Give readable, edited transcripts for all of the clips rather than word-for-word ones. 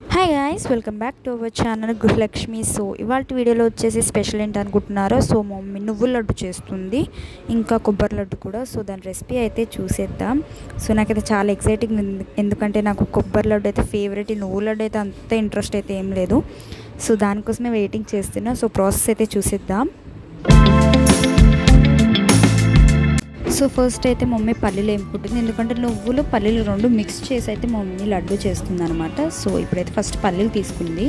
Hi guys, welcome back to our channel Gruhalakshmi. So ఇవాళ వీడియోలో వచ్చేసి స్పెషల్ ఏంటి అనుకుంటున్నారో, సో మమ్మీ నువ్వుల లడ్డు చేస్తుంది, ఇంకా కొబ్బరి లడ్డు కూడా. సో దాని రెసిపీ అయితే చూసేద్దాం. సో నాకైతే చాలా ఎక్సైటింగ్ ఉంది, ఎందుకంటే నాకు కొబ్బరి లడ్డు అయితే ఫేవరెట్, ఈ నువ్వుల లడ్డు అయితే అంత ఇంట్రెస్ట్ అయితే ఏం లేదు. సో దానికోసమే వెయిటింగ్ చేస్తున్నా. సో ప్రాసెస్ అయితే చూసేద్దాం. సో ఫస్ట్ అయితే మమ్మీ పల్లీలు వేపుకుంటుంది, ఎందుకంటే నువ్వులు పల్లీలు రెండు మిక్స్ చేసి అయితే మమ్మీ లడ్డు చేస్తుంది అనమాట. సో ఇప్పుడైతే ఫస్ట్ పల్లీలు తీసుకుంది.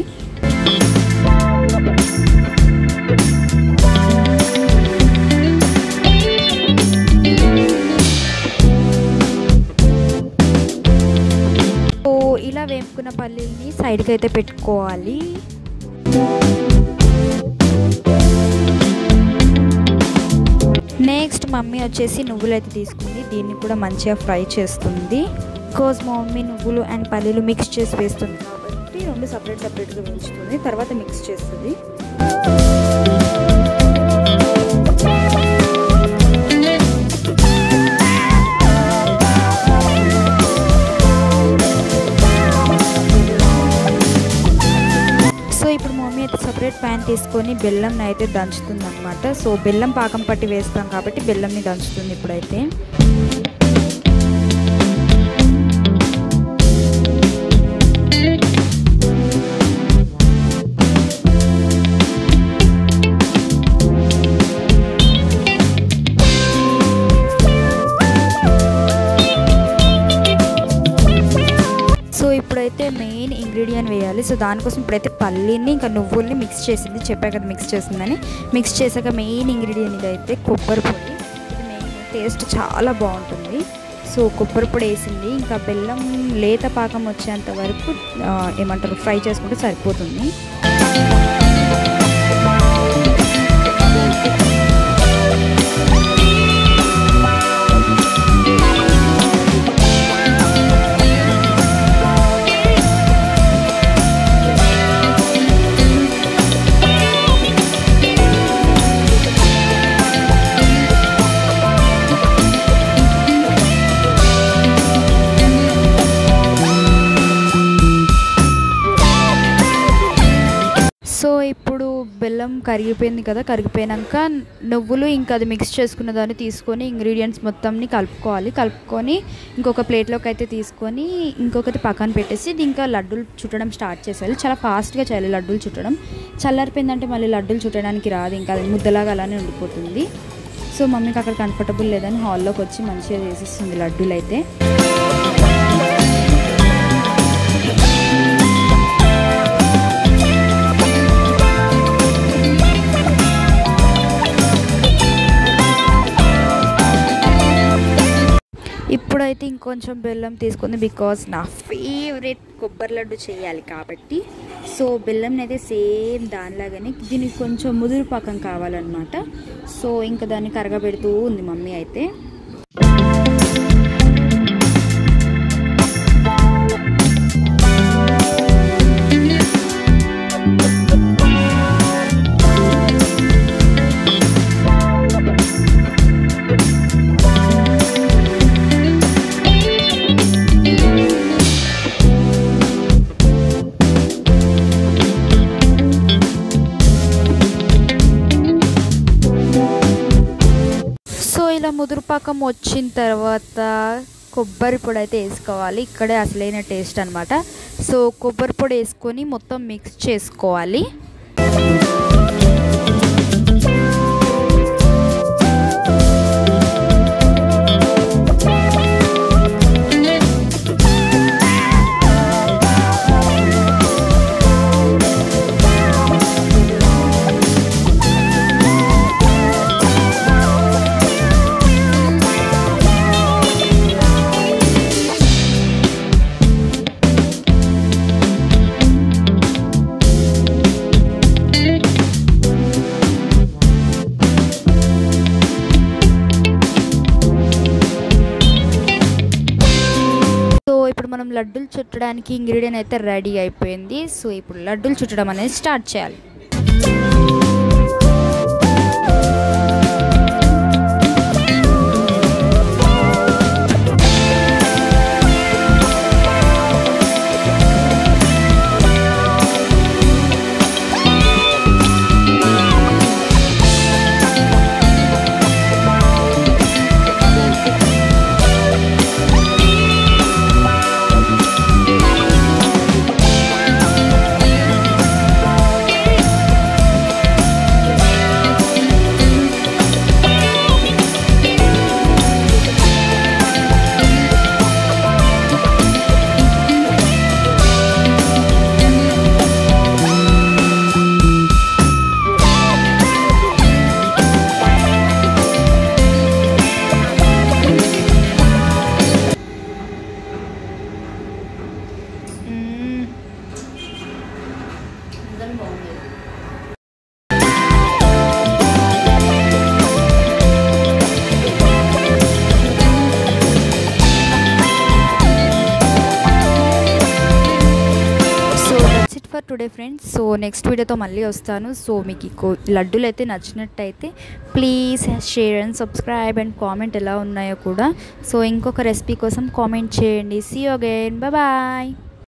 సో ఇలా వేపుకున్న పల్లీలని సైడ్కి అయితే పెట్టుకోవాలి. నెక్స్ట్ మమ్మీ వచ్చేసి నువ్వులు అయితే తీసుకుంది, దీన్ని కూడా మంచిగా ఫ్రై చేస్తుంది. బికాజ్ మా మమ్మీ నువ్వులు అండ్ పల్లీలు మిక్స్ చేసి వేస్తుంది కాబట్టి రెండు సపరేట్గా వేయించుతుంది, తర్వాత మిక్స్ చేస్తుంది. ఇప్పుడు మమ్మీ అయితే సపరేట్ ప్యాన్ తీసుకొని బెల్లంని అయితే దంచుతుంది అనమాట. సో బెల్లం పాకం పట్టి వేస్తాం కాబట్టి బెల్లంని దంచుతుంది ఇప్పుడైతే. ఇప్పుడైతే మెయిన్ ఇంగ్రీడియంట్ వేయాలి. సో దానికోసం ఇప్పుడైతే పల్లీని ఇంకా నువ్వుల్ని మిక్స్ చేసింది, చెప్పా కదా మిక్స్ చేసిందని. మిక్స్ చేశాక మెయిన్ ఇంగ్రీడియంట్ ఇదైతే కొబ్బరి పొడి. ఇది మెయిన్ టేస్ట్ చాలా బాగుంటుంది. సో కొబ్బరి పొడి వేసింది, ఇంకా బెల్లం లేత పాకం వచ్చేంత వరకు ఏమంటారు ఫ్రై చేసుకుంటే సరిపోతుంది. సో ఇప్పుడు బెల్లం కరిగిపోయింది కదా, కరిగిపోయాక నువ్వులు ఇంకా అది మిక్స్ చేసుకున్న దాన్ని తీసుకొని ఇంగ్రీడియంట్స్ మొత్తంని కలుపుకొని ఇంకొక ప్లేట్లోకి అయితే తీసుకొని ఇంకొకటి పక్కన పెట్టేసి ఇంకా లడ్డూలు చుట్టడం స్టార్ట్ చేసేయాలి. చాలా ఫాస్ట్గా చేయాలి లడ్డూలు చుట్టడం. చల్లారిపోయిందంటే మళ్ళీ లడ్డూలు చుట్టడానికి రాదు, ఇంకా అది ముద్దలాగా అలానే ఉండిపోతుంది. సో మమ్మీకి అక్కడ కంఫర్టబుల్ లేదని హాల్లోకి వచ్చి మంచిగా చేసిస్తుంది లడ్డూలు అయితే. ఇప్పుడైతే ఇంకొంచెం బెల్లం తీసుకుంది, బికాజ్ నా ఫేవరెట్ కొబ్బరి లడ్డు చేయాలి కాబట్టి. సో బెల్లం అయితే సేమ్ దానిలాగానే దీనికి కొంచెం ముదురు పాకం కావాలన్నమాట. సో ఇంకా దాన్ని కరగబెడుతూ ఉంది మమ్మీ అయితే. ఇలా ముదురుపాకం వచ్చిన తర్వాత కొబ్బరి పొడి అయితే వేసుకోవాలి. ఇక్కడే అసలైన టేస్ట్ అనమాట. సో కొబ్బరి పొడి వేసుకొని మొత్తం మిక్స్ చేసుకోవాలి. ఇప్పుడు మనం లడ్డూలు చుట్టడానికి ఇంగ్రీడియంట్ అయితే రెడీ అయిపోయింది. సో ఇప్పుడు లడ్డూలు చుట్టడం అనేది స్టార్ట్ చేయాలి. For today friends. So next వీడియోతో మళ్ళీ వస్తాను. సో మీకు లడ్డూలు అయితే నచ్చినట్టయితే please share and subscribe and comment ఎలా ఉన్నాయో కూడా. సో ఇంకొక రెసిపీ కోసం కామెంట్ చేయండి. See you again. బాయ్.